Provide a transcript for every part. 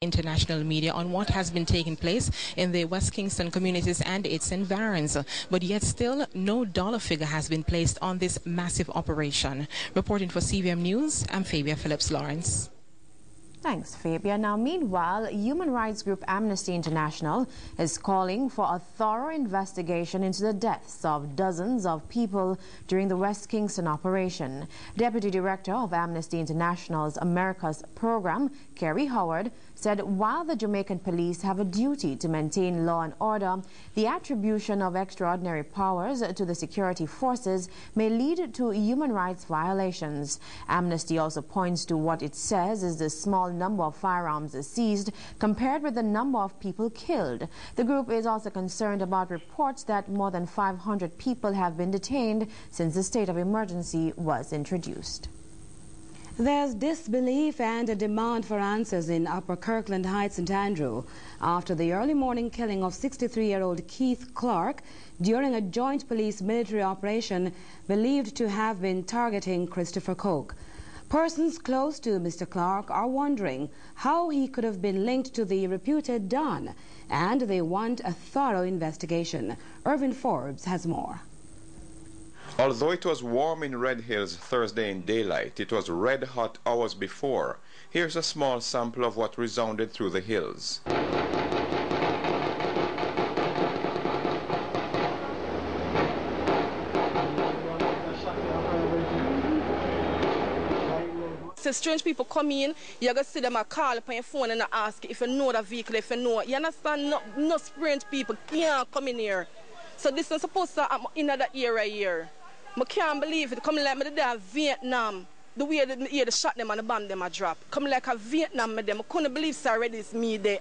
international media on what has been taking place in the West Kingston communities and its environs, but yet still no dollar figure has been placed on this massive operation. Reporting for CVM News, I'm Fabia Phillips-Lawrence. Thanks, Fabia. Now, meanwhile, human rights group Amnesty International is calling for a thorough investigation into the deaths of dozens of people during the West Kingston operation. Deputy Director of Amnesty International's Americas Program, Kerry Howard, said while the Jamaican police have a duty to maintain law and order, the attribution of extraordinary powers to the security forces may lead to human rights violations. Amnesty also points to what it says is the small number of firearms seized compared with the number of people killed. The group is also concerned about reports that more than 500 people have been detained since the state of emergency was introduced. There's disbelief and a demand for answers in Upper Kirkland Heights, St. Andrew, after the early morning killing of 63-year-old Keith Clarke during a joint police-military operation believed to have been targeting Christopher Coke. Persons close to Mr. Clarke are wondering how he could have been linked to the reputed Don, and they want a thorough investigation. Irvin Forbes has more. Although it was warm in Red Hills Thursday in daylight, it was red hot hours before. Here's a small sample of what resounded through the hills. So strange people come in, you gotta see them call up on your phone and ask if you know the vehicle, if you know. You understand? No strange people can't come in here. So this is supposed to happen in that area here. I can't believe it. Coming like me the Vietnam. The way they shot them and the bomb them a drop. Coming like a Vietnam with them. I couldn't believe so already it's me there.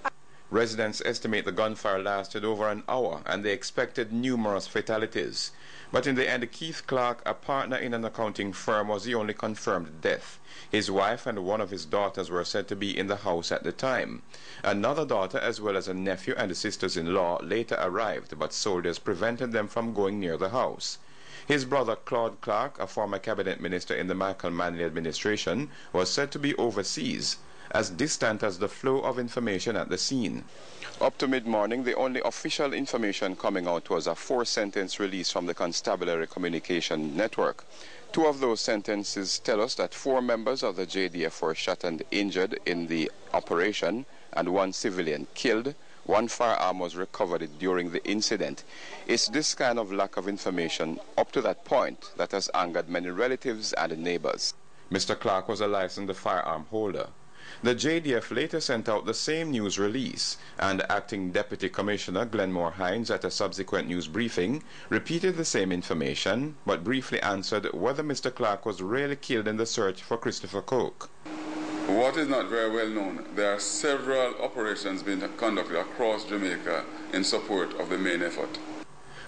Residents estimate the gunfire lasted over an hour and they expected numerous fatalities. But in the end, Keith Clarke, a partner in an accounting firm, was the only confirmed death. His wife and one of his daughters were said to be in the house at the time. Another daughter, as well as a nephew and sisters-in-law, later arrived, but soldiers prevented them from going near the house. His brother, Claude Clarke, a former cabinet minister in the Michael Manley administration, was said to be overseas, as distant as the flow of information at the scene. Up to mid-morning, the only official information coming out was a 4-sentence release from the Constabulary Communication Network. 2 of those sentences tell us that 4 members of the JDF were shot and injured in the operation and 1 civilian killed. 1 firearm was recovered during the incident. It's this kind of lack of information up to that point that has angered many relatives and neighbors. Mr. Clarke was a licensed firearm holder. The JDF later sent out the same news release, and Acting Deputy Commissioner Glenmore Hines at a subsequent news briefing repeated the same information, but briefly answered whether Mr. Clarke was really killed in the search for Christopher Coke. What is not very well known, there are several operations being conducted across Jamaica in support of the main effort.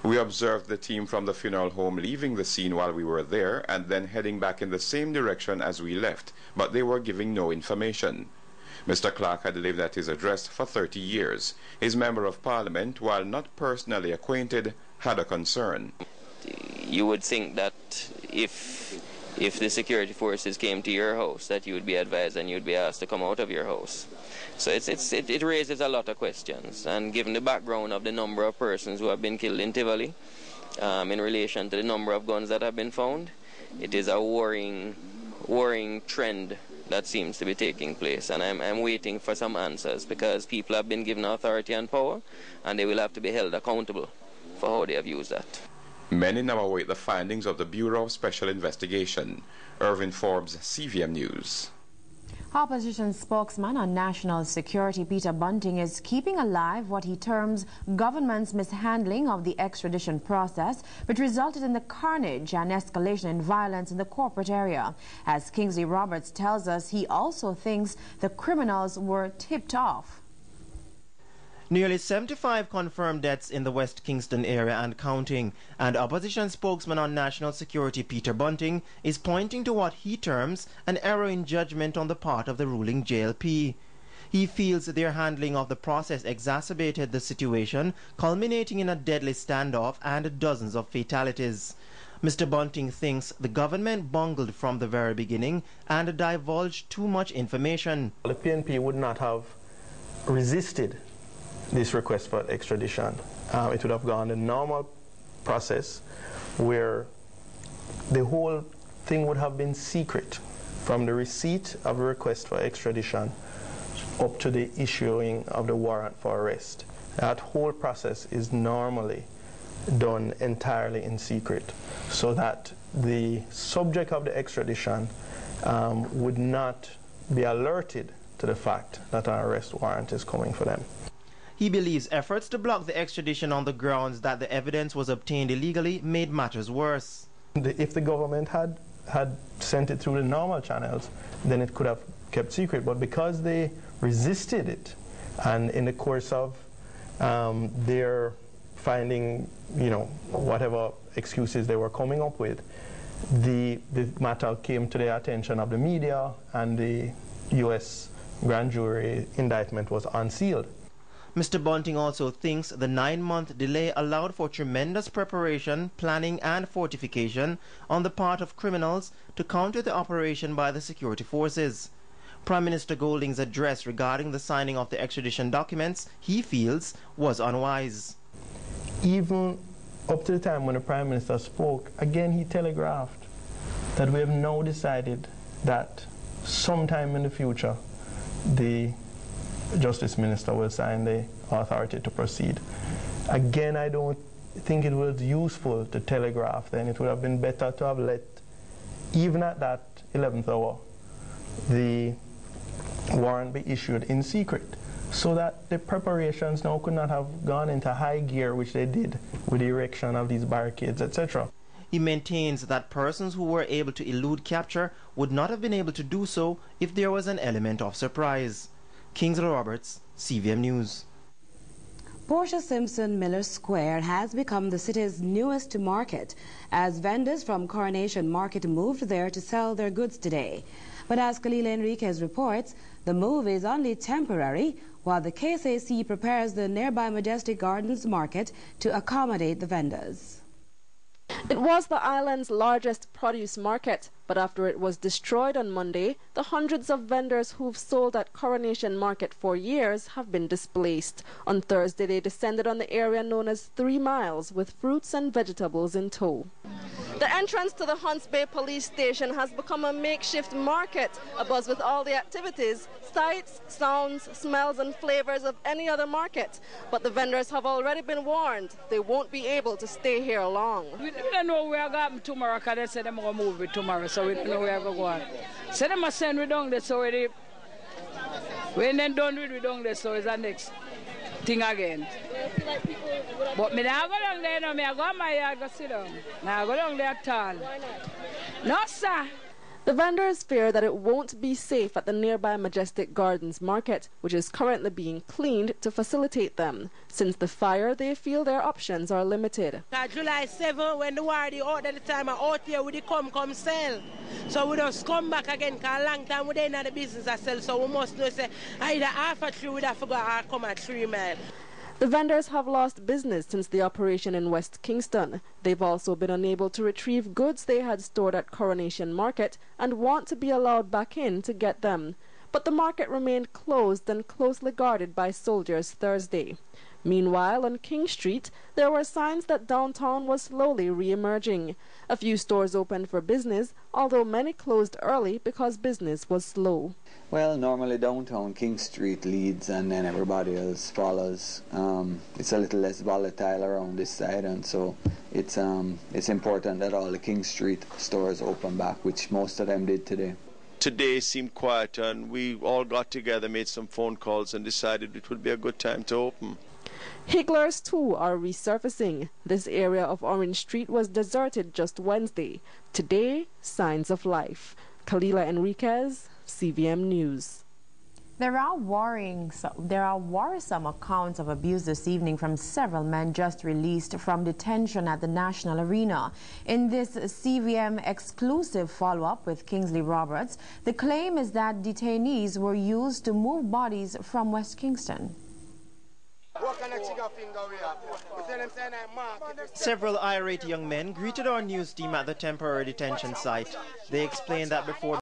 We observed the team from the funeral home leaving the scene while we were there and then heading back in the same direction as we left, but they were giving no information. Mr. Clarke had lived at his address for 30 years. His member of parliament, while not personally acquainted, had a concern. You would think that if the security forces came to your house, that you would be advised and you'd be asked to come out of your house. So it raises a lot of questions, and given the background of the number of persons who have been killed in Tivoli, in relation to the number of guns that have been found, it is a worrying trend that seems to be taking place, and I'm waiting for some answers, because people have been given authority and power, and they will have to be held accountable for how they have used that. Many now await the findings of the Bureau of Special Investigation. Irvin Forbes, CVM News. Opposition spokesman on national security Peter Bunting is keeping alive what he terms government's mishandling of the extradition process, which resulted in the carnage and escalation in violence in the corporate area. As Kingsley Roberts tells us, he also thinks the criminals were tipped off. Nearly 75 confirmed deaths in the West Kingston area and counting, and opposition spokesman on national security Peter Bunting is pointing to what he terms an error in judgment on the part of the ruling JLP. He feels their handling of the process exacerbated the situation, culminating in a deadly standoff and dozens of fatalities. Mr. Bunting thinks the government bungled from the very beginning and divulged too much information. The PNP would not have resisted this request for extradition, it would have gone the normal process where the whole thing would have been secret from the receipt of a request for extradition up to the issuing of the warrant for arrest. That whole process is normally done entirely in secret, so that the subject of the extradition would not be alerted to the fact that an arrest warrant is coming for them. He believes efforts to block the extradition on the grounds that the evidence was obtained illegally made matters worse. If the government had sent it through the normal channels, then it could have kept secret. But because they resisted it, and in the course of their finding, whatever excuses they were coming up with, the matter came to the attention of the media, and the U.S. grand jury indictment was unsealed. Mr. Bunting also thinks the 9-month delay allowed for tremendous preparation, planning and fortification on the part of criminals to counter the operation by the security forces. Prime Minister Golding's address regarding the signing of the extradition documents, he feels, was unwise. Even up to the time when the Prime Minister spoke, again he telegraphed that we have now decided that sometime in the future the Justice Minister will sign the authority to proceed. Again, I don't think it was useful to telegraph then. It would have been better to have let, even at that 11th hour, the warrant be issued in secret, so that the preparations now could not have gone into high gear, which they did with the erection of these barricades, etc. He maintains that persons who were able to elude capture would not have been able to do so if there was an element of surprise. Kingsley Roberts, CVM News. Portia Simpson Miller Square has become the city's newest market, as vendors from Coronation Market moved there to sell their goods today. But as Kalila Enriquez reports, the move is only temporary, while the KSAC prepares the nearby Majestic Gardens Market to accommodate the vendors. It was the island's largest produce market, but after it was destroyed on Monday, the hundreds of vendors who've sold at Coronation Market for years have been displaced. On Thursday, they descended on the area known as 3 Miles with fruits and vegetables in tow. The entrance to the Hunts Bay police station has become a makeshift market, abuzz with all the activities, sights, sounds, smells and flavors of any other market. But the vendors have already been warned they won't be able to stay here long. We don't know where we're going tomorrow, because they said they're going to move it tomorrow, so we don't know where we're going. So they must send we down there, so when they're done with we down there, so it's the next thing again. But me not go down there, no, me go on my yard, go sit down. Now go down there at all. Why not? No, sir. The vendors fear that it won't be safe at the nearby Majestic Gardens Market, which is currently being cleaned to facilitate them. Since the fire, they feel their options are limited. July 7, when the war out at the time, out here we come sell. So we just come back again, because a long time we didn't have the business to sell, so we must know say either half a 3 we'd have to go or come at 3 Mile. The vendors have lost business since the operation in West Kingston. They've also been unable to retrieve goods they had stored at Coronation Market and want to be allowed back in to get them. But the market remained closed and closely guarded by soldiers Thursday. Meanwhile, on King Street, there were signs that downtown was slowly re-emerging. A few stores opened for business, although many closed early because business was slow. Well, normally downtown King Street leads and then everybody else follows. It's a little less volatile around this side, and so it's important that all the King Street stores open back, which most of them did today. Today seemed quiet, and we all got together, made some phone calls, and decided it would be a good time to open. Higglers too are resurfacing. This area of Orange Street was deserted just Wednesday. Today, signs of life. Kalila Enriquez, CVM News. There are worrisome accounts of abuse this evening from several men just released from detention at the National Arena. In this CVM exclusive follow-up with Kingsley Roberts, the claim is that detainees were used to move bodies from West Kingston. Several irate young men greeted our news team at the temporary detention site. They explained that before